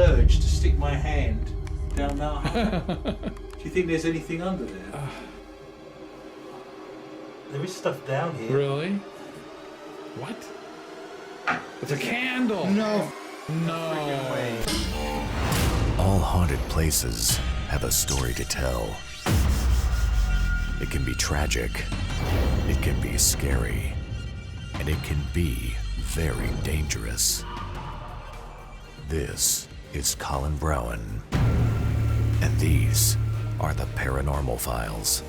urge to stick my hand down that hole. Do you think there's anything under there? There is stuff down here. Really? What? It's a candle! No. No. Way. All haunted places have a story to tell. It can be tragic, it can be scary, and it can be very dangerous. This is Colin Browen, and these are the Paranormal Files.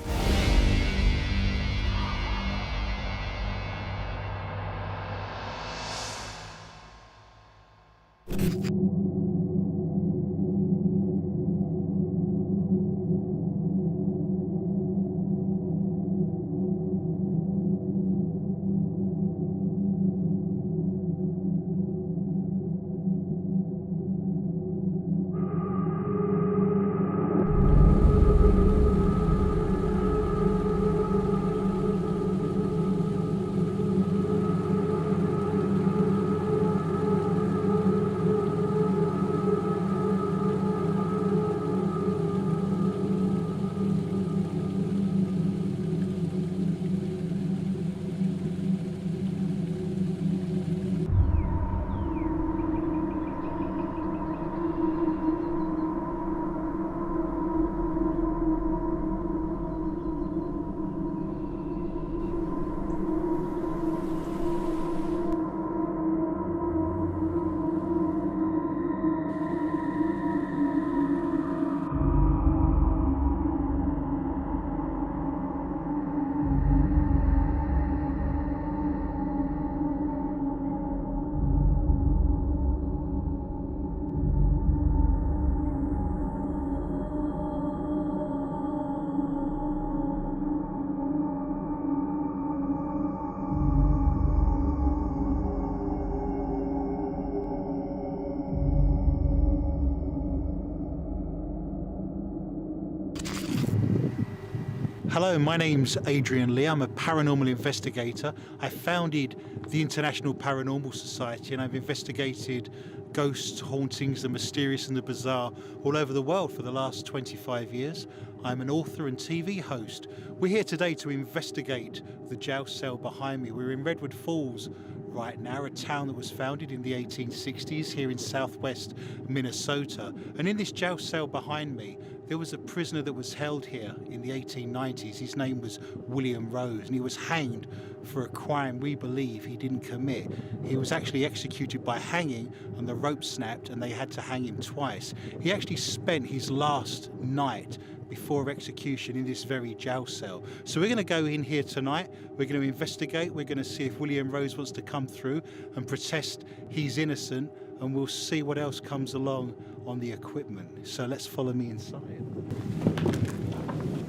Hello, my name's Adrian Lee. I'm a paranormal investigator. I founded the International Paranormal Society, and I've investigated ghosts, hauntings, the mysterious and the bizarre all over the world for the last 25 years. I'm an author and TV host. We're here today to investigate the jail cell behind me. We're in Redwood Falls right now, a town that was founded in the 1860s here in southwest Minnesota. And in this jail cell behind me, there was a prisoner that was held here in the 1890s. His name was William Rose, and he was hanged for a crime we believe he didn't commit. He was actually executed by hanging, and the rope snapped, and they had to hang him twice. He actually spent his last night before execution in this very jail cell. So we're going to go in here tonight, we're going to investigate, we're going to see if William Rose wants to come through and protest he's innocent, and we'll see what else comes along on the equipment. So let's follow me inside.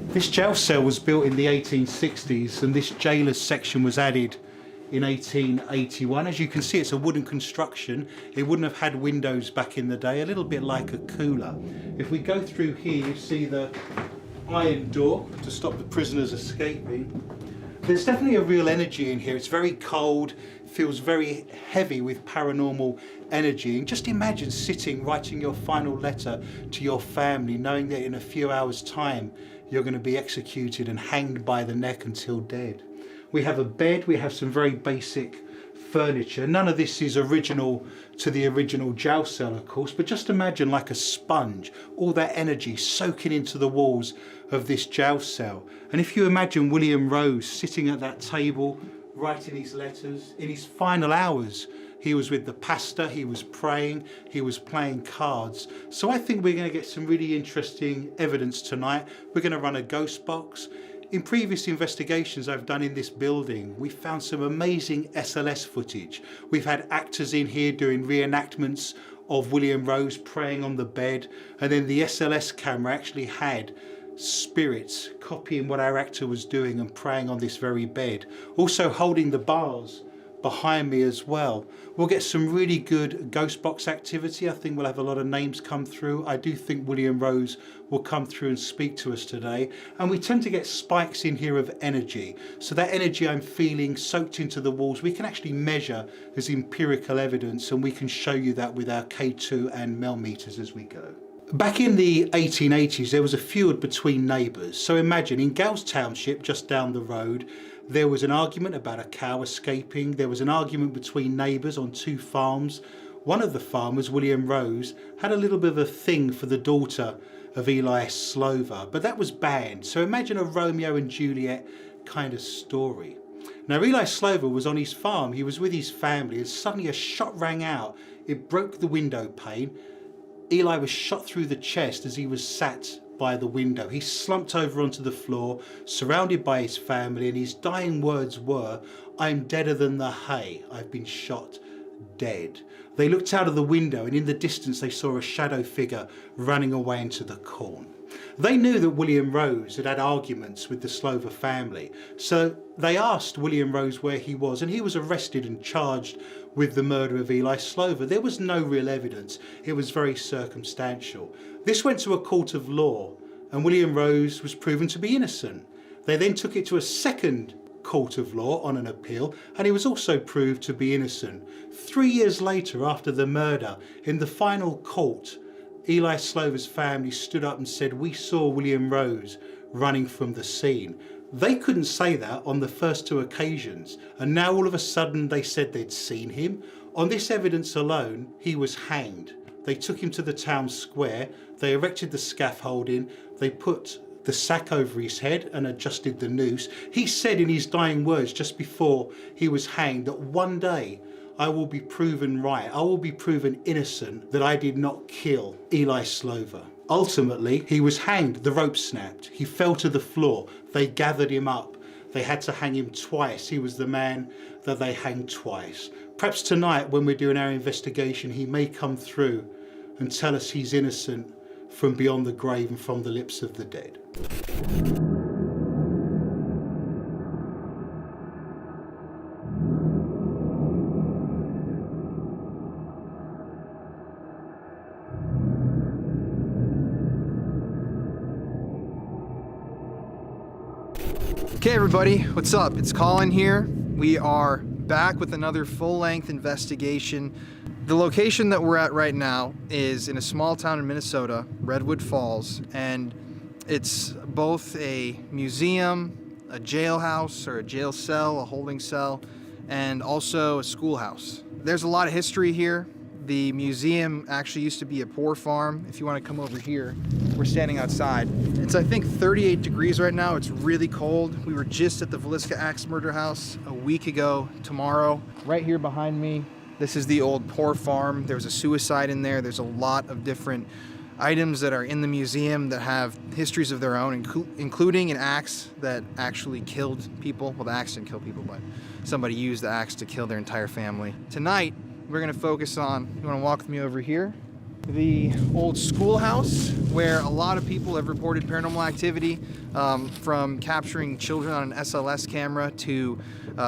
This jail cell was built in the 1860s, and this jailer's section was added in 1881. As you can see, it's a wooden construction. It wouldn't have had windows back in the day, a little bit like a cooler. If we go through here, you see the iron door to stop the prisoners escaping. There's definitely a real energy in here. It's very cold, feels very heavy with paranormal energy. And just imagine sitting, writing your final letter to your family, knowing that in a few hours' time, you're going to be executed and hanged by the neck until dead. We have a bed, we have some very basic furniture. None of this is original to the original jail cell, of course, but just imagine like a sponge, all that energy soaking into the walls of this jail cell. And if you imagine William Rose sitting at that table, writing his letters, in his final hours, he was with the pastor, he was praying, he was playing cards. So I think we're going to get some really interesting evidence tonight. We're going to run a ghost box. In previous investigations I've done in this building, we found some amazing SLS footage. We've had actors in here doing reenactments of William Rose praying on the bed, and then the SLS camera actually had spirits copying what our actor was doing and praying on this very bed. Also holding the bars behind me as well. We'll get some really good ghost box activity. I think we'll have a lot of names come through. I do think William Rose will come through and speak to us today. And we tend to get spikes in here of energy. So that energy I'm feeling soaked into the walls, we can actually measure as empirical evidence, and we can show you that with our K2 and Mel meters as we go. Back in the 1880s, there was a feud between neighbours. So imagine in Gales Township, just down the road, there was an argument about a cow escaping. There was an argument between neighbours on 2 farms. One of the farmers, William Rose, had a little bit of a thing for the daughter of Eli Slover, but that was banned. So imagine a Romeo and Juliet kind of story. Now Eli Slover was on his farm, he was with his family, and suddenly a shot rang out. It broke the window pane. Eli was shot through the chest as he was sat by the window. He slumped over onto the floor, surrounded by his family, and his dying words were, "I'm deader than the hay. I've been shot dead." They looked out of the window, and in the distance they saw a shadow figure running away into the corn. They knew that William Rose had had arguments with the Slover family, so they asked William Rose where he was, and he was arrested and charged with the murder of Eli Slover. There was no real evidence. It was very circumstantial. This went to a court of law, and William Rose was proven to be innocent. They then took it to a second court of law on an appeal, and he was also proved to be innocent. 3 years later, after the murder, in the final court, Eli Slover's family stood up and said, "We saw William Rose running from the scene." They couldn't say that on the first 2 occasions, and now all of a sudden they said they'd seen him. On this evidence alone, he was hanged. They took him to the town square, they erected the scaffolding, they put the sack over his head and adjusted the noose. He said in his dying words just before he was hanged that one day I will be proven right, I will be proven innocent, that I did not kill Eli Slover. Ultimately, he was hanged, the rope snapped, he fell to the floor, they gathered him up, they had to hang him twice. He was the man that they hanged twice. Perhaps tonight when we're doing our investigation, he may come through and tell us he's innocent from beyond the grave and from the lips of the dead. Okay everybody, what's up? It's Colin here. We are back with another full-length investigation. The location that we're at right now is in a small town in Minnesota, Redwood Falls, and it's both a museum, a jailhouse or a jail cell, a holding cell, and also a schoolhouse. There's a lot of history here. The museum actually used to be a poor farm. If you want to come over here, we're standing outside. It's I think 38 degrees right now. It's really cold. We were just at the Villisca Axe Murder House a week ago tomorrow. Right here behind me, this is the old poor farm. There was a suicide in there. There's a lot of different items that are in the museum that have histories of their own, including an axe that actually killed people. Well, the axe didn't kill people, but somebody used the axe to kill their entire family. Tonight, we're gonna focus on, you wanna walk with me over here? The old schoolhouse where a lot of people have reported paranormal activity, from capturing children on an SLS camera to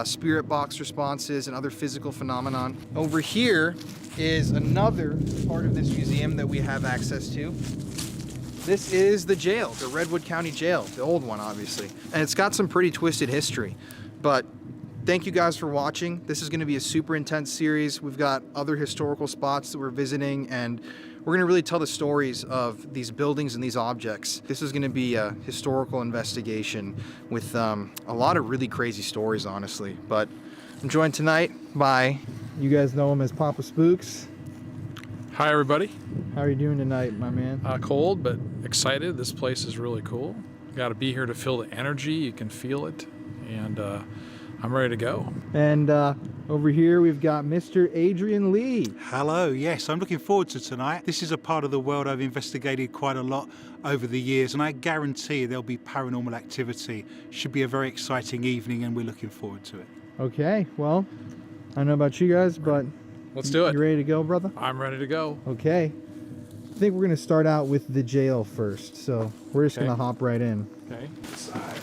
spirit box responses and other physical phenomenon. Over here is another part of this museum that we have access to. This is the jail, the Redwood County Jail, the old one obviously. And it's got some pretty twisted history, but thank you guys for watching. This is gonna be a super intense series. We've got other historical spots that we're visiting, and we're gonna really tell the stories of these buildings and these objects. This is gonna be a historical investigation with a lot of really crazy stories, honestly. But I'm joined tonight by, you guys know him as Papa Spooks. Hi, everybody. How are you doing tonight, my man? Cold, but excited. This place is really cool. Got to be here to feel the energy. You can feel it. And I'm ready to go. And over here we've got Mr. Adrian Lee. Hello, yes, I'm looking forward to tonight. This is a part of the world I've investigated quite a lot over the years, and I guarantee there'll be paranormal activity. Should be a very exciting evening, and we're looking forward to it. Okay, well, I don't know about you guys, but Let's do it. You ready to go, brother? I'm ready to go. Okay. I think we're gonna start out with the jail first, so we're just gonna hop right in. Okay. Side.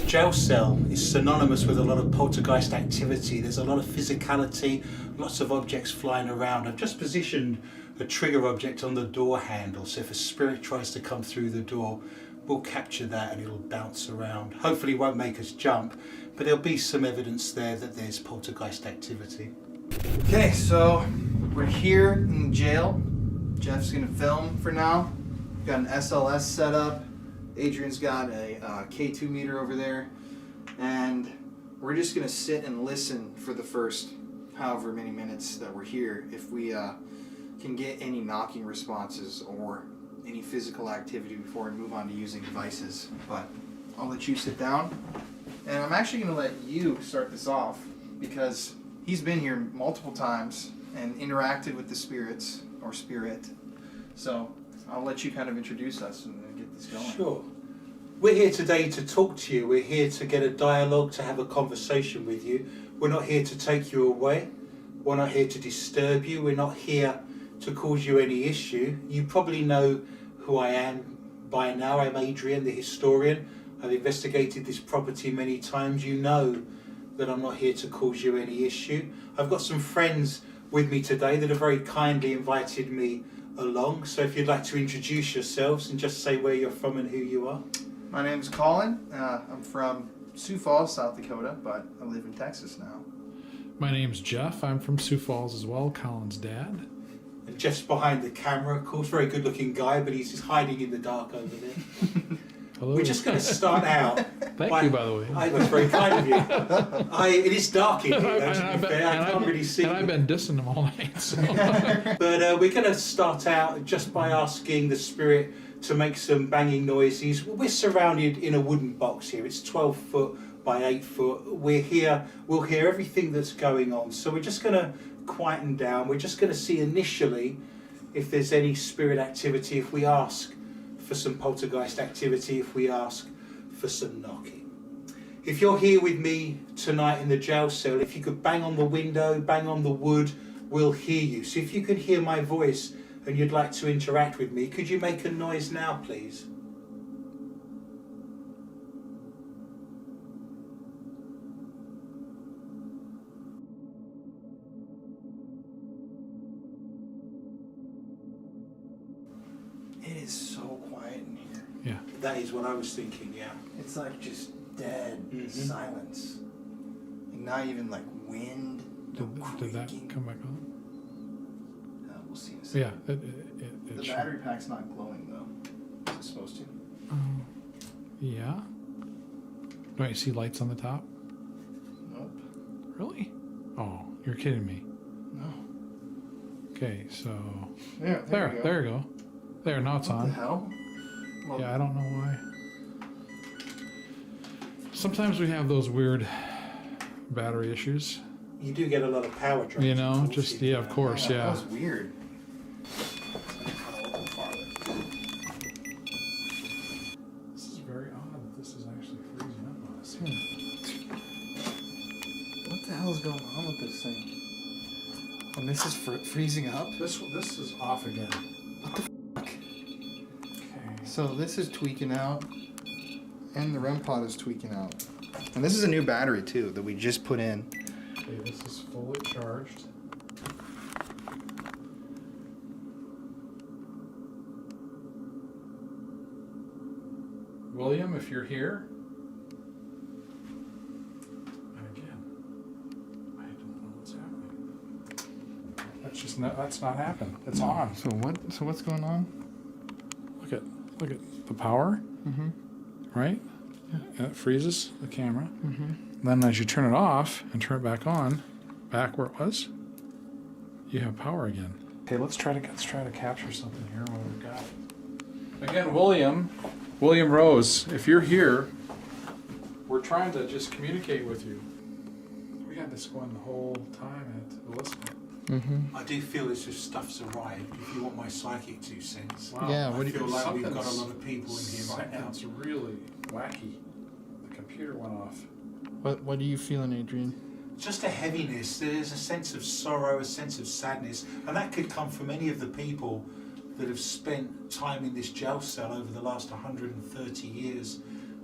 Jail cell is synonymous with a lot of poltergeist activity. There's a lot of physicality, lots of objects flying around. I've just positioned a trigger object on the door handle, so if a spirit tries to come through the door, we'll capture that and it'll bounce around. Hopefully it won't make us jump, but there'll be some evidence there that there's poltergeist activity. Okay, so we're here in the jail. Jeff's gonna film for now. We've got an SLS set up. Adrian's got a K2 meter over there. And we're just gonna sit and listen for the first however many minutes that we're here. If we can get any knocking responses or any physical activity before we move on to using devices. But I'll let you sit down. And I'm actually gonna let you start this off because he's been here multiple times and interacted with the spirits, or spirit. So I'll let you kind of introduce us and get this going. Sure. We're here today to talk to you. We're here to get a dialogue, to have a conversation with you. We're not here to take you away. We're not here to disturb you. We're not here to cause you any issue. You probably know who I am by now. I'm Adrian, the historian. I've investigated this property many times. You know that I'm not here to cause you any issue. I've got some friends with me today that have very kindly invited me along. So if you'd like to introduce yourselves and just say where you're from and who you are. My name's Colin. I'm from Sioux Falls, South Dakota, but I live in Texas now. My name's Jeff. I'm from Sioux Falls as well, Colin's dad. And Jeff's behind the camera, of course, very good looking guy, but he's just hiding in the dark over there. Hello. We're just going to start out. Thank you, by the way. That's very kind of you. It is dark in here, though, to be fair. I can't really see. And I've been dissing them all night. So. But we're going to start out just by asking the spirit to make some banging noises. We're surrounded in a wooden box here. It's 12 foot by 8 foot. We're here. We'll hear everything that's going on. So we're just going to quieten down. We're just going to see initially if there's any spirit activity, if we ask for some poltergeist activity, if we ask for some knocking. If you're here with me tonight in the jail cell, if you could bang on the window, bang on the wood, we'll hear you. So if you can hear my voice and you'd like to interact with me, could you make a noise now, please? It is so quiet in here. Yeah. That is what I was thinking, yeah. It's like just dead silence. Like not even like wind. No Did that creaking. come back on? We'll see in a second. Yeah. The battery pack's not glowing though. Is it supposed to? Yeah. Don't you see lights on the top? Nope. Really? Oh, you're kidding me. No. Okay, so Yeah, there you go. There, now it's What on. the hell? Well, Yeah, I don't know why. Sometimes we have those weird battery issues. You do get a lot of power drain. You know, just, yeah, of course, That yeah. was weird. This is very odd that this is actually freezing up on us. What the hell is going on with this thing? And this is freezing up? This is off again. Okay. Okay. So this is tweaking out, and the REM pod is tweaking out. And this is a new battery too that we just put in. Okay, this is fully charged. William, if you're here. And again, I don't know what's happening. That's not happened. It's on. So what's going on? Look at the power. Mm-hmm. Right? And it freezes the camera. Mm-hmm. Then as you turn it off and turn it back on, back where it was, you have power again. Okay, let's try to capture something here while we've got it. Again, William Rose, if you're here, we're trying to just communicate with you. We had this going the whole time at the listening. Mm-hmm. I do feel as if stuff's arrived, if you want my psychic 2 cents. Wow. Yeah, I feel like we've got a Something's- lot of people in here right now. Something's really wacky. The computer went off. What are you feeling, Adrian? Just a heaviness. There's a sense of sorrow, a sense of sadness, and that could come from any of the people that have spent time in this jail cell over the last 130 years.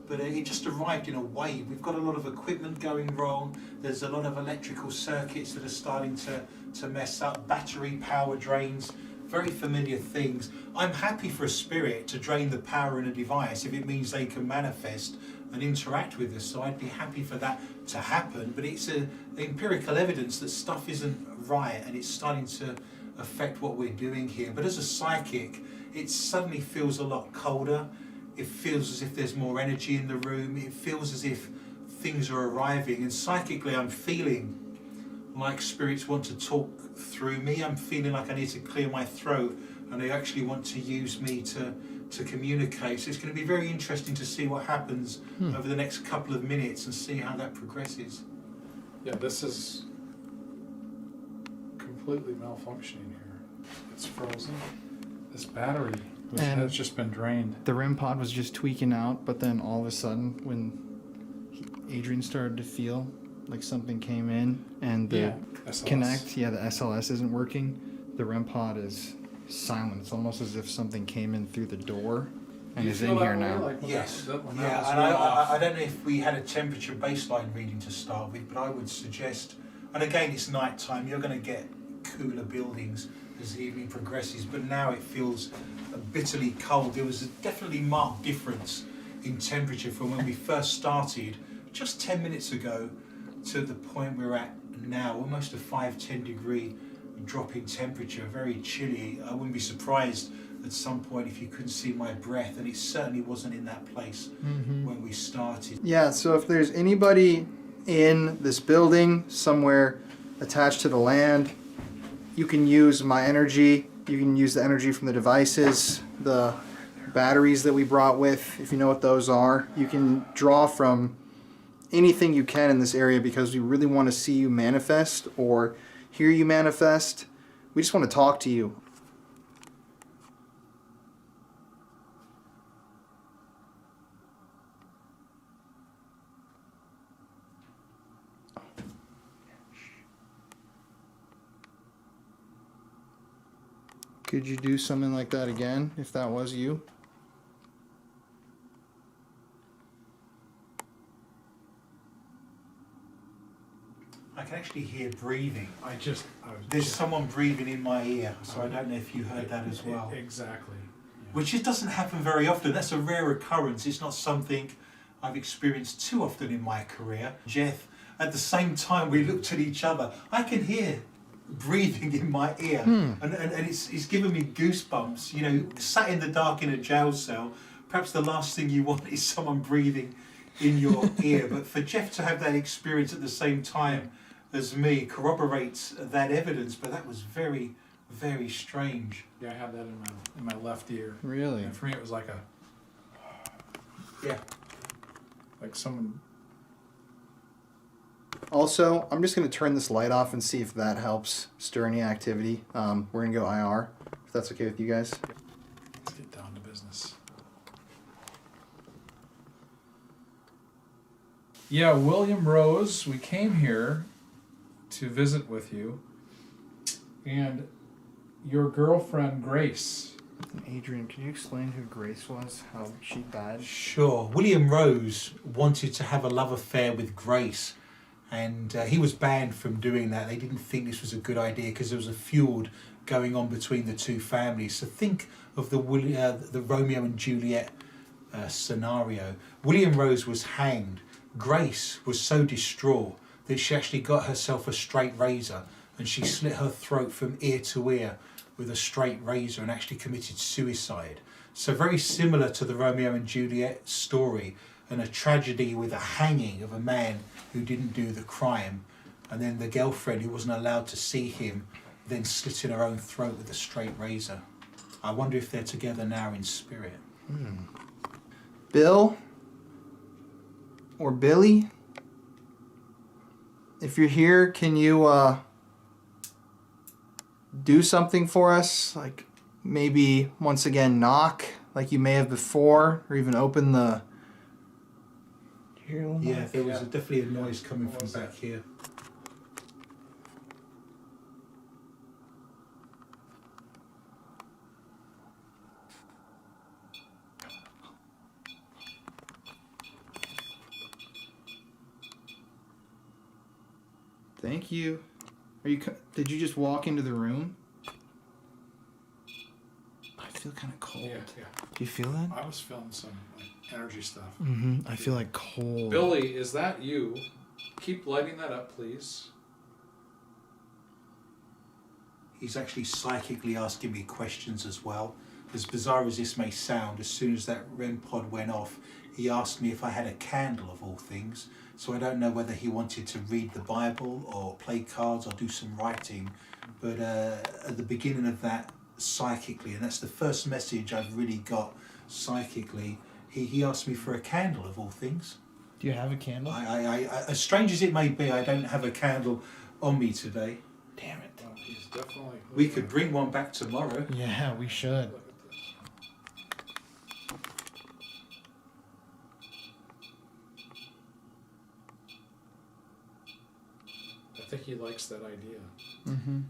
but it just arrived in a wave. We've got a lot of equipment going wrong. There's a lot of electrical circuits that are starting to mess up, battery power drains, very familiar things. I'm happy for a spirit to drain the power in a device if it means they can manifest and interact with us, so I'd be happy for that to happen, but it's empirical evidence that stuff isn't right and it's starting to affect what we're doing here. But as a psychic, it suddenly feels a lot colder. It feels as if there's more energy in the room. It feels as if things are arriving, and psychically I'm feeling like spirits want to talk through me. I'm feeling like I need to clear my throat, and they actually want to use me to communicate. So it's going to be very interesting to see what happens over the next couple of minutes and see how that progresses. Yeah, this is completely malfunctioning here. It's frozen. This battery has just been drained. The REM pod was just tweaking out, but then all of a sudden, when Adrian started to feel like something came in and the SLS. the SLS isn't working, the REM pod is silent. It's almost as if something came in through the door and is in here now. Like Yes. that And I don't know if we had a temperature baseline reading to start with, but I would suggest, and again it's night time, you're going to get cooler buildings as the evening progresses, but now it feels bitterly cold. There was a definitely marked difference in temperature from when we first started just 10 minutes ago to the point we're at now, almost a 5-10 degree drop in temperature, very chilly. I wouldn't be surprised at some point if you couldn't see my breath, and it certainly wasn't in that place when we started. Yeah, so if there's anybody in this building somewhere attached to the land, you can use my energy. You can use the energy from the devices, the batteries that we brought with, if you know what those are. You can draw from anything you can in this area because we really want to see you manifest or hear you manifest. We just want to talk to you. Could you do something like that again if that was you? I can actually hear breathing. There's just someone breathing in my ear, so I don't know if you heard that as well. Exactly. Yeah. Which just doesn't happen very often. That's a rare occurrence. It's not something I've experienced too often in my career. Jeff, at the same time we looked at each other, I can hear breathing in my ear, and it's given me goosebumps. You know, sat in the dark in a jail cell, perhaps the last thing you want is someone breathing in your ear. But for Jeff to have that experience at the same time as me corroborates that evidence. But that was very, very strange. Yeah, I had that in my left ear. Really? And for me, it was like like someone. Also, I'm just going to turn this light off and see if that helps stir any activity. We're going to go IR, if that's okay with you guys. Let's get down to business. Yeah, William Rose, we came here to visit with you, and your girlfriend Grace. Adrian, can you explain who Grace was? How she died? Sure. William Rose wanted to have a love affair with Grace, and he was banned from doing that. They didn't think this was a good idea because there was a feud going on between the two families. So think of the Romeo and Juliet scenario. William Rose was hanged. Grace was so distraught that she actually got herself a straight razor and she slit her throat from ear to ear with a straight razor and actually committed suicide. So very similar to the Romeo and Juliet story, and a tragedy with a hanging of a man who didn't do the crime, and then the girlfriend who wasn't allowed to see him then slitting her own throat with a straight razor. I wonder if they're together now in spirit. Bill? Or Billy? If you're here, can you do something for us? Like maybe once again knock like you may have before, or even open the... Yeah, there was definitely a noise coming from back here. Thank you. Did you just walk into the room? I feel kind of cold. Yeah. Do you feel that? I was feeling some energy stuff. I feel like cold. Billy, is that you? Keep lighting that up, please. He's actually psychically asking me questions as well. As bizarre as this may sound, as soon as that REM pod went off, he asked me if I had a candle of all things. So I don't know whether he wanted to read the Bible or play cards or do some writing. But at the beginning of that, psychically, and that's the first message I've really got psychically, he asked me for a candle of all things. Do you have a candle? I as strange as it may be, I don't have a candle on me today. Damn it. Well, he's definitely... We could bring one back tomorrow. Yeah, we should. Look at this. I think he likes that idea.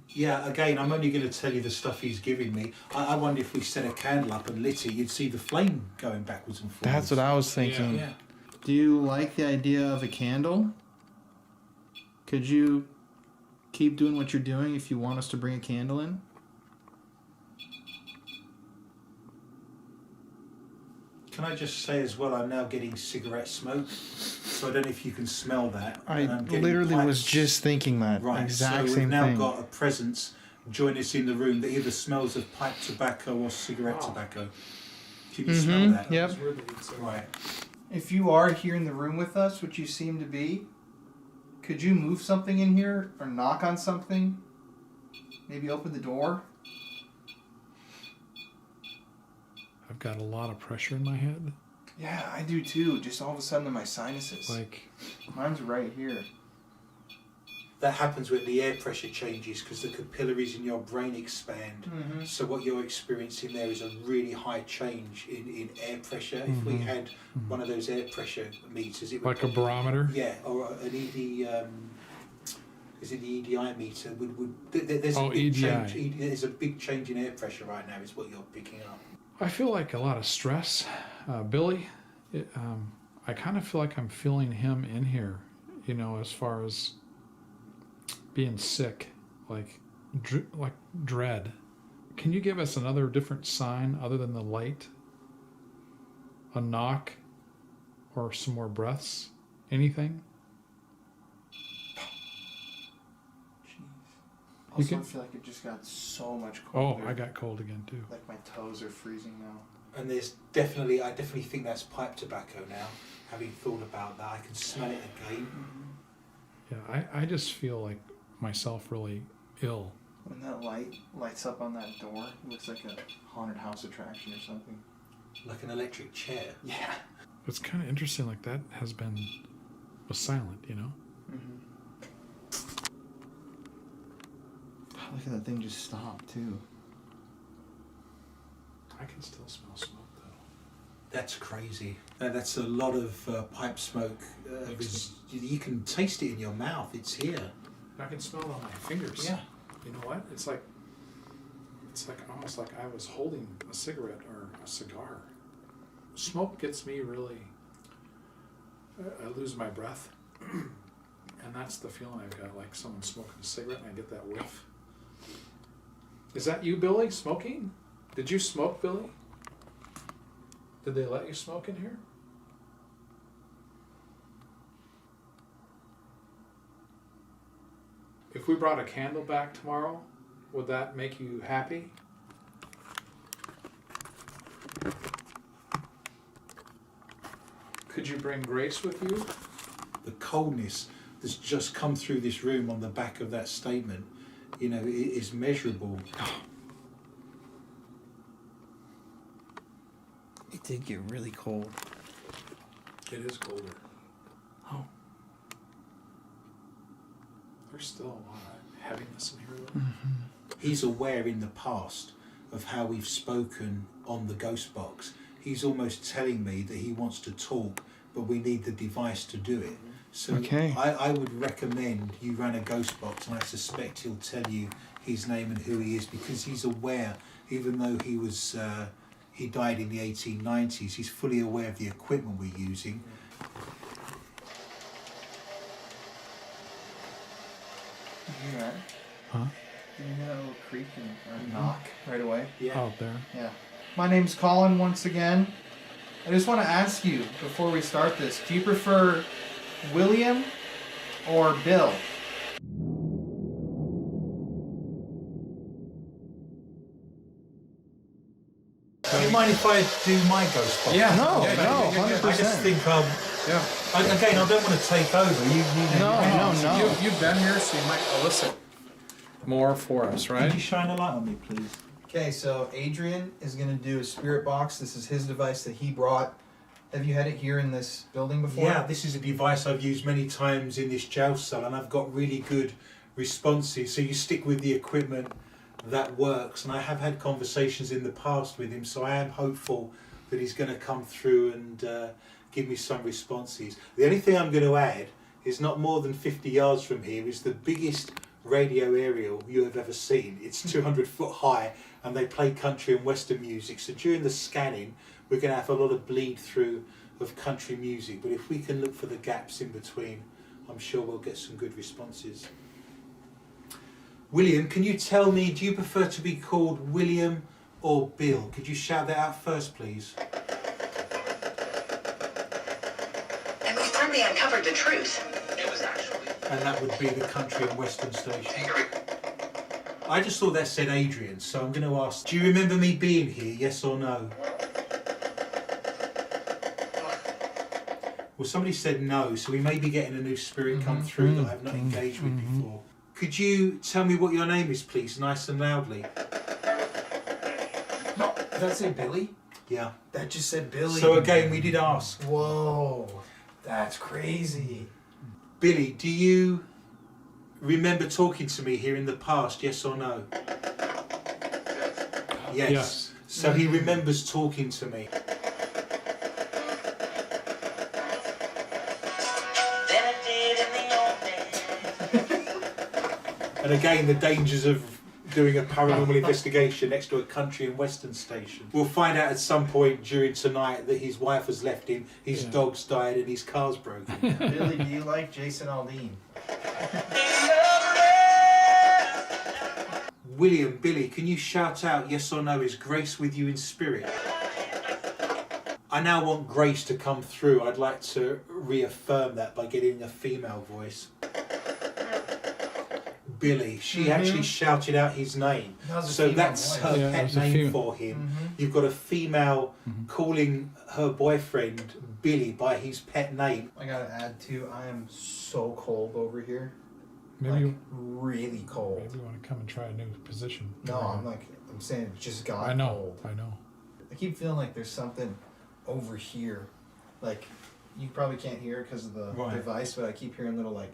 Yeah, again, I'm only going to tell you the stuff he's giving me. I wonder if we set a candle up and lit it, you'd see the flame going backwards and forwards. That's what I was thinking. Yeah. Do you like the idea of a candle? Could you keep doing what you're doing if you want us to bring a candle in? Can I just say as well, I'm now getting cigarette smoke, so I don't know if you can smell that. I And I'm getting literally was pipes. just thinking that Right, exact so same we've now thing. got a presence join us in the room that either smells of pipe tobacco or cigarette tobacco. Can you smell that? Yep. It's weird that he'd say that. Right. If you are here in the room with us, which you seem to be, could you move something in here or knock on something? Maybe open the door? I've got a lot of pressure in my head. Yeah, I do too. Just all of a sudden in my sinuses. Like, Mine's right here. That happens when the air pressure changes because the capillaries in your brain expand. Mm-hmm. So what you're experiencing there is a really high change in air pressure. If we had one of those air pressure meters, it would like a barometer? Yeah, or an ED. Is it the EDI meter? There's a big EDI. change. There's a big change in air pressure right now. Is what you're picking up. I feel like a lot of stress. Billy, I kind of feel like I'm feeling him in here, you know, as far as being sick, like dread. Can you give us another different sign other than the light? A knock or some more breaths? Anything? Also, can- I feel like it just got so much Oh, colder. I got cold again too. Like my toes are freezing now. And I definitely think that's pipe tobacco now. Having thought about that, I can smell it again. Yeah, I just feel like myself really ill. When that light lights up on that door, it looks like a haunted house attraction or something. Like an electric chair. Yeah. It's kind of interesting, like that was silent, you know? Look at that thing just stop too. I can still smell smoke though. That's crazy. That's a lot of pipe smoke. You can taste it in your mouth. It's here. I can smell it on my fingers. Yeah. You know what? It's like almost like I was holding a cigarette or a cigar. Smoke gets me really. I lose my breath, and that's the feeling I've got. Like someone smoking a cigarette, and I get that whiff. Is that you, Billy, smoking? Did you smoke, Billy? Did they let you smoke in here? If we brought a candle back tomorrow, would that make you happy? Could you bring Grace with you? The coldness that's just come through this room on the back of that statement, you know, it is measurable. It did get really cold. It is colder. Oh. There's still a lot of heaviness in here though. He's aware in the past of how we've spoken on the ghost box. He's almost telling me that he wants to talk, but we need the device to do it. So Okay. I would recommend you run a ghost box, and I suspect he'll tell you his name and who he is, because he's aware, even though he died in the 1890s, he's fully aware of the equipment we're using. You hear that? Huh? Did you hear that little creak and knock right away? Yeah. Out there. Yeah. My name's Colin once again. I just want to ask you before we start this, do you prefer William or Bill? Do you mind if I do my ghost box? Yeah. No, Yeah, no, yeah, yeah, 100%. I just think, Yeah. again, I don't want to take over. No. You've been here, so you might elicit more for us, Could right? you shine a light on me, please? Okay, so Adrian is going to do a spirit box. This is his device that he brought. Have you had it here in this building before? Yeah, this is a device I've used many times in this jail cell, and I've got really good responses. So you stick with the equipment that works, and I have had conversations in the past with him, so I am hopeful that he's going to come through and give me some responses. The only thing I'm going to add is not more than 50 yards from here is the biggest radio aerial you have ever seen. It's 200 foot high, and they play country and western music. So during the scanning, we're going to have a lot of bleed through of country music. But if we can look for the gaps in between, I'm sure we'll get some good responses. William, can you tell me, do you prefer to be called William or Bill? Could you shout that out first, please? And we finally uncovered the truth. It was actually... And that would be the country and western station. I just thought that said Adrian, so I'm going to ask, do you remember me being here, yes or no? Well, somebody said no, so we may be getting a new spirit come through that I've not engaged with before. Could you tell me what your name is, please, nice and loudly? No, did that say Billy? Yeah. That just said Billy. So again, we did ask. Whoa, that's crazy. Billy, do you remember talking to me here in the past, yes or no? Yes. Yes. So he remembers talking to me. And again, the dangers of doing a paranormal investigation next to a country and western station. We'll find out at some point during tonight that his wife has left him, his dog's died, and his car's broken. Billy, do you like Jason Aldean? William, Billy, can you shout out yes or no, is Grace with you in spirit? I now want Grace to come through. I'd like to reaffirm that by getting a female voice. Billy, she actually shouted out his name. So that's her Yeah, pet it's a name female. for him. You've got a female calling her boyfriend Billy by his pet name. I gotta add too, I am so cold over here. Maybe Like, really cold. maybe you want to come and try a new position. No, I'm saying it just got I know. cold. I know. I keep feeling like there's something over here. Like, you probably can't hear it because of the Right. device, but I keep hearing little, like,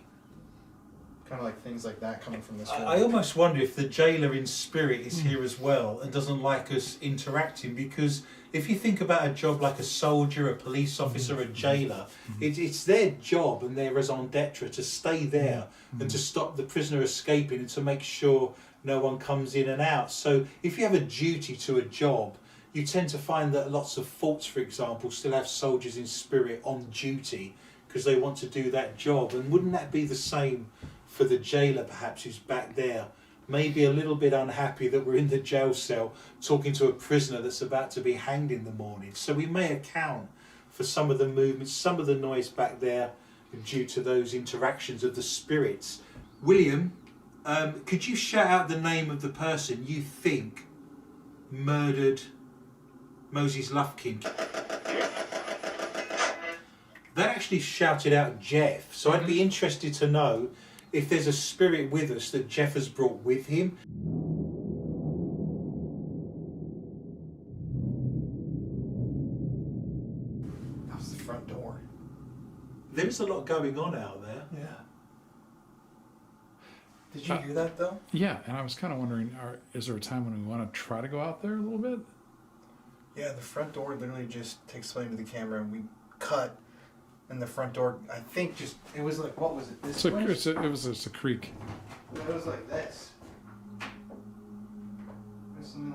kind of like things like that coming from this wall. I almost wonder if the jailer in spirit is here as well and doesn't like us interacting, because if you think about a job like a soldier, a police officer, a jailer, it's their job and their raison d'etre to stay there and to stop the prisoner escaping and to make sure no one comes in and out. So if you have a duty to a job, you tend to find that lots of forts, for example, still have soldiers in spirit on duty because they want to do that job. And wouldn't that be the same for the jailer, perhaps, who's back there, maybe a little bit unhappy that we're in the jail cell talking to a prisoner that's about to be hanged in the morning? So we may account for some of the movements, some of the noise back there due to those interactions of the spirits. William, could you shout out the name of the person you think murdered Moses Lufkin? That actually shouted out Jeff, so I'd be interested to know if there's a spirit with us that Jeff has brought with him. That was the front door. There is a lot going on out there. Yeah. Did you hear that though? Yeah, and I was kind of wondering, is there a time when we want to try to go out there a little bit? Yeah, the front door literally just takes something to the camera and we cut, and the front door, I think it was like, what was it, this way? It was just a creek. It was like this. It was something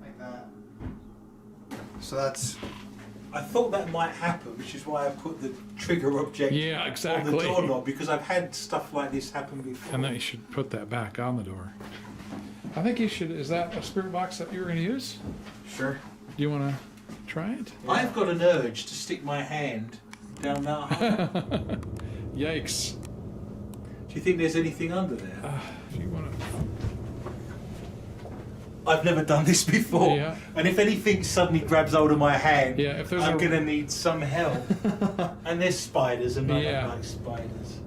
like that. So that's I thought that might happen, which is why I put the trigger object Yeah, on exactly. the doorknob, because I've had stuff like this happen before. And then you should put that back on the door. I think you should. Is that a spirit box that you were going to use? Sure. Do you want to try it? I've got an urge to stick my hand down that hole. Yikes. Do you think there's anything under there? If you want to. I've never done this before. Yeah. And if anything suddenly grabs hold of my hand, Yeah, if there's I'm a- going to need some help. And there's spiders, and I Yeah. don't like spiders.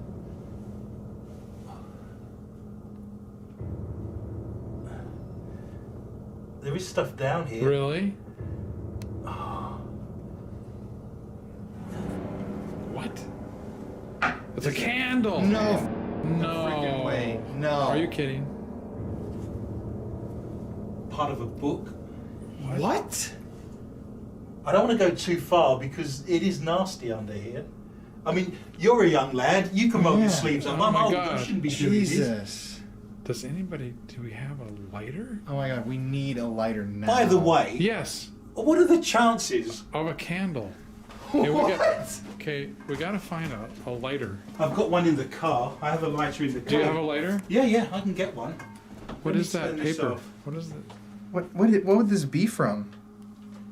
There is stuff down here. Really? What? It's a candle. No No. freaking way. No. Are you kidding? Part of a book. What? I don't want to go too far because it is nasty under here. I mean, you're a young lad. You can roll Yeah. your sleeves up. Oh I'm my old. I God. shouldn't be doing this. Jesus. Does anybody? Do we have a lighter? Oh my god, we need a lighter now. By the way, Yes. what are the chances? Of a candle. What? Okay, we gotta find a lighter. I've got one in the car. I have a lighter in the car. Do you have a lighter? Yeah, I can get one. What Let me is that turn this paper? off. What is it? What would this be from?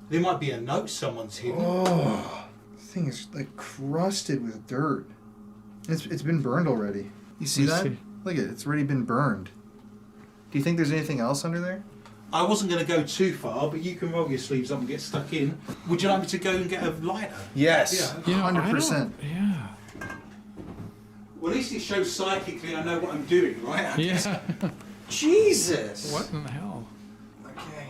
There might be a note someone's hidden. Oh, this thing is like crusted with dirt. It's been burned already. You see Let that? me see. Look at it. It's already been burned. Do you think there's anything else under there? I wasn't going to go too far, but you can roll your sleeves up and get stuck in. Would you like me to go and get a lighter? Yes. You know, I 100%. don't- Yeah. Well, at least it shows psychically I know what I'm doing, right? Yeah. Jesus. What in the hell? Okay.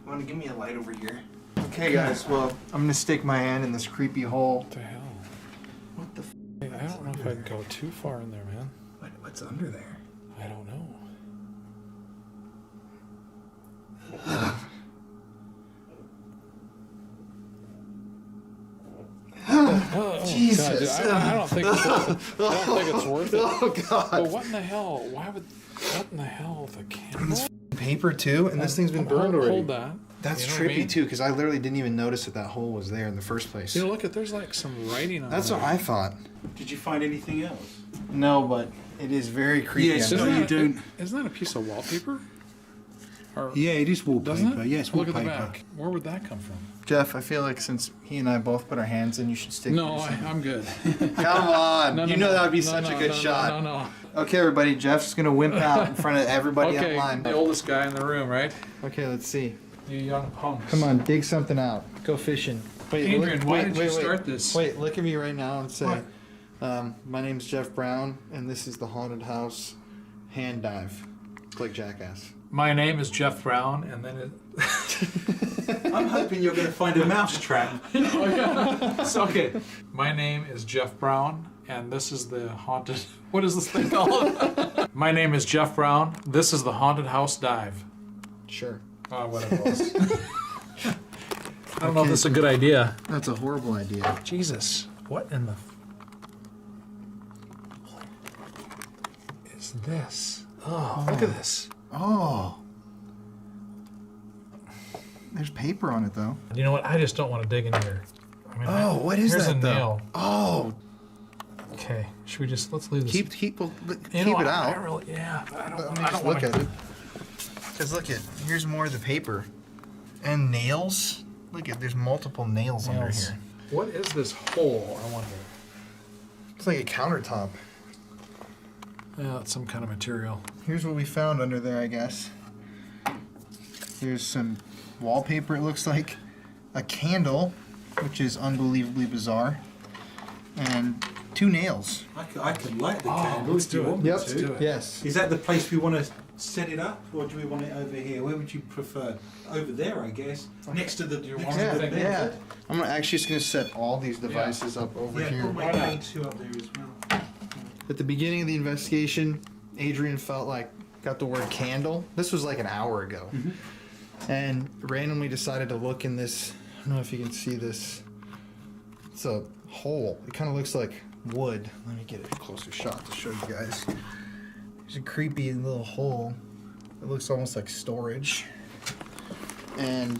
You want to give me a light over here? Okay, guys. Well, I'm gonna stick my hand in this creepy hole. What the hell? What the? Hey, I don't know if I can go too far in there, man. What's under there? I don't know. Oh, Jesus. God, I don't think it's worth it. Oh God. But what in the hell? What in the hell with a candle? Paper too, and this thing's been burned hold, already. Hold that. That's You know what I trippy mean? too, because I literally didn't even notice that hole was there in the first place. You know, look at there's like some writing on That's there. what I thought. Did you find anything else? No, but it is very creepy. Yes, under no, there. you don't. Isn't that a piece of wallpaper? Or, Yeah, it is wallpaper. doesn't it? Yeah, it's Look wallpaper. at the back. Where would that come from? Jeff, I feel like since he and I both put our hands in, you should stick. No, yours in. I'm good. Come on, No, you no, know no, that would be no, such no, a good no, shot. No. Okay, everybody, Jeff's gonna wimp out in front of everybody Okay, online. the oldest guy in the room, right? Okay, let's see. You young punks. Come on, dig something out. Go fishing. Wait, Adrian, why did you wait. start this? Wait, look at me right now and say, What? my name's Jeff Brown, and this is the Haunted House Hand Dive. Click Jackass. My name is Jeff Brown, and then it. I'm hoping you're going to find a mouse trap. Oh, yeah. It's okay. My name is Jeff Brown, and this is the haunted. What is this thing called? My name is Jeff Brown. This is the Haunted House Dive. Sure. Oh, whatever it was. I don't know if this is a good idea. That's a horrible idea. Jesus, what in the is this? Oh, look at this. Oh. There's paper on it, though. You know what? I just don't want to dig in here. I mean, Oh, what is here's that, a though? nail. Oh. Okay, should we just let's leave this? Keep You it know, out. I really, yeah. I Let don't. me I just don't look want at it. Because look at, here's more of the paper. And nails. Look at, there's multiple nails under Nails. here. What is this hole? I wonder. It's like a countertop. Yeah, it's some kind of material. Here's what we found under there, I guess. There's some wallpaper, it looks like. A candle, which is unbelievably bizarre. And 2 nails. I can light the candle let's if you do it. want me Let's to. do it. Yes. Is that the place we want to set it up, or do we want it over here? Where would you prefer? Over there, I guess. Next to the. Next to the bed. I'm actually just going to set all these devices up over Yeah, here. put my K2 up there as well. At the beginning of the investigation, Adrian felt like got the word candle. This was like an hour ago. And randomly decided to look in this, I don't know if you can see this. It's a hole. It kind of looks like wood. Let me get a closer shot to show you guys. There's a creepy little hole. It looks almost like storage. And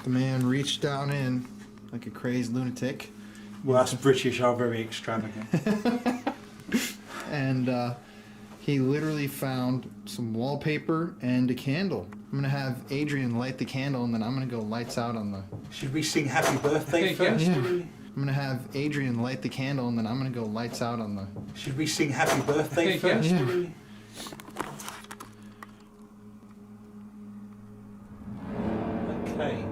the man reached down in like a crazed lunatic. Well, us British are very extravagant. And he literally found some wallpaper and a candle. I'm gonna have Adrian light the candle, and then I'm gonna go lights out on the. Should we sing Happy Birthday first? Yeah. I'm gonna have Adrian light the candle, and then I'm gonna go lights out on the. Should we sing Happy Birthday first? Yeah. Okay.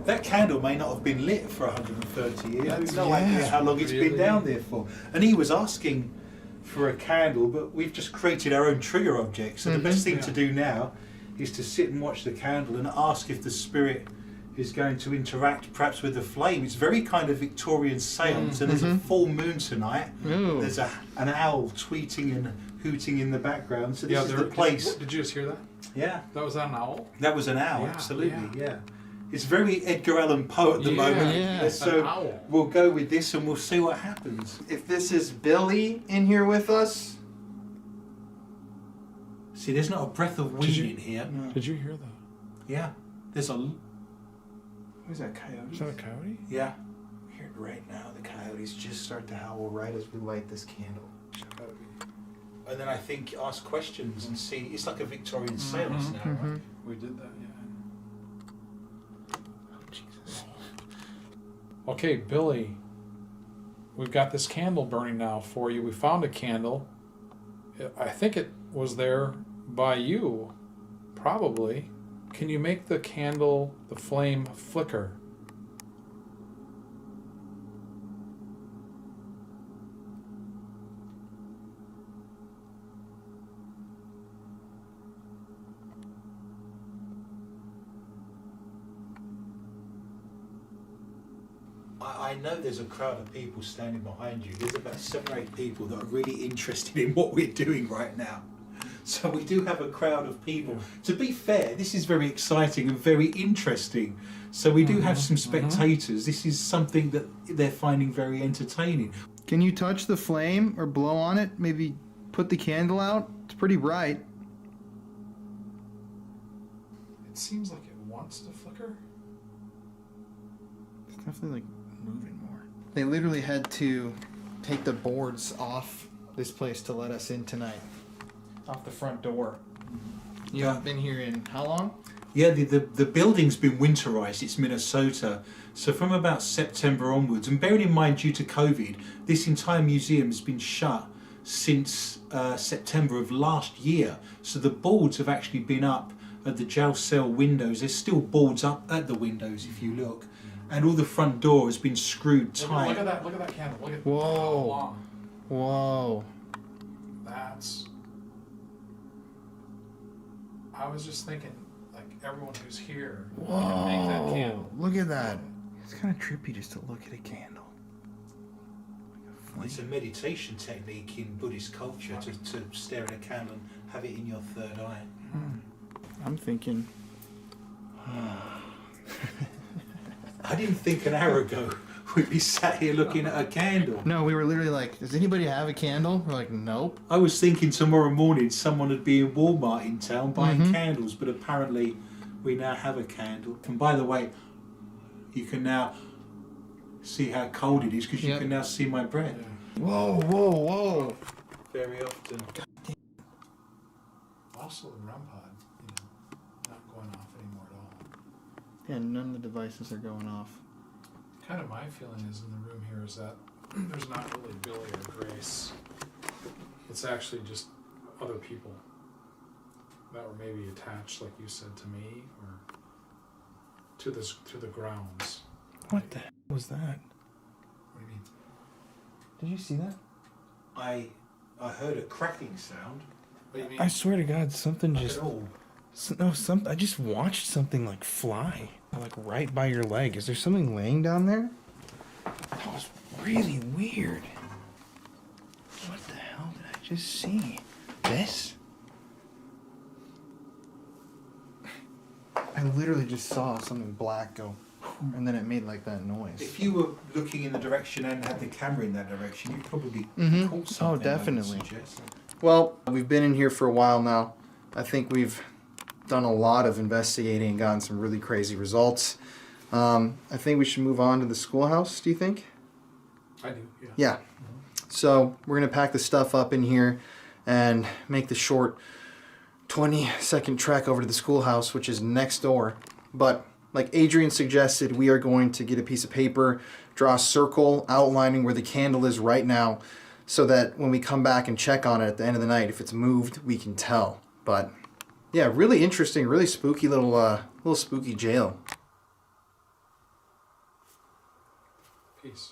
That candle may not have been lit for 130 years. We've no idea how long it's been down there for. And he was asking for a candle, but we've just created our own trigger object. So the best thing to do now is to sit and watch the candle and ask if the spirit is going to interact perhaps with the flame. It's very kind of Victorian seance, and there's a full moon tonight. Ooh. There's an owl tweeting and hooting in the background. So this is the place. Did you just hear that? Yeah. That was an owl? That was an owl, Yeah, absolutely, yeah. It's very Edgar Allan Poe at the moment. Yeah. So An owl. we'll go with this and we'll see what happens. If this is Billy in here with us. See, there's not a breath of wind in here. Did you hear that? Yeah. There's a... Who's that coyote? Is that a coyote? Yeah. Here right now, the coyotes just start to howl right as we light this candle. And then I think ask questions and see. It's like a Victorian seance now, right? We did that, yeah. Jesus. Okay, Billy, we've got this candle burning now for you. We found a candle. I think it was there by you, probably. Can you make the candle, the flame, flicker? I know there's a crowd of people standing behind you. There's about 7 or 8 people that are really interested in what we're doing right now. So we do have a crowd of people. To be fair, this is very exciting and very interesting. So we do have some spectators. This is something that they're finding very entertaining. Can you touch the flame or blow on it? Maybe put the candle out? It's pretty bright. It seems like it wants to flicker. It's definitely like moving more. They literally had to take the boards off this place to let us in tonight. Off the front door. You haven't been here in how long? Yeah, the building's been winterized. It's Minnesota. So from about September onwards, and bearing in mind due to COVID, this entire museum has been shut since September of last year. So the boards have actually been up at the jail cell windows. There's still boards up at the windows if you look. And all the front door has been screwed tight. Look at that! Look at that candle! Look at Whoa. how long. Whoa. That's. I was just thinking, like everyone who's here can make that candle. Look at that. It's kind of trippy just to look at a candle. It's a meditation technique in Buddhist culture to stare at a candle and have it in your third eye. I'm thinking. I didn't think an hour ago we'd be sat here looking at a candle. No, we were literally like, does anybody have a candle? We're like, nope. I was thinking tomorrow morning someone would be in Walmart in town buying candles, but apparently we now have a candle. And by the way, you can now see how cold it is because you can now see my breath. Whoa, whoa, whoa. Very often. Also, the REM pod, not going off anymore at all. Yeah, none of the devices are going off. Kind of my feeling is in the room here is that there's not really Billy or Grace. It's actually just other people that were maybe attached, like you said, to me or to the grounds. What the hell was that? What do you mean? Did you see that? I heard a cracking sound. What do you mean? I swear to God, something Not just... at all. I just watched something like fly, like right by your leg. Is there something laying down there? That was really weird. What the hell did I just see? This? I literally just saw something black go, and then it made like that noise. If you were looking in the direction and had the camera in that direction, you'd probably caught something. Oh, I would definitely. suggest. Well, we've been in here for a while now. I think we've done a lot of investigating and gotten some really crazy results. I think we should move on to the schoolhouse, do you think? I do, yeah. Yeah. So we're going to pack the stuff up in here and make the short 20-second trek over to the schoolhouse, which is next door. But like Adrian suggested, we are going to get a piece of paper, draw a circle outlining where the candle is right now, so that when we come back and check on it at the end of the night, if it's moved, we can tell. But yeah, really interesting, really spooky little spooky jail. Peace.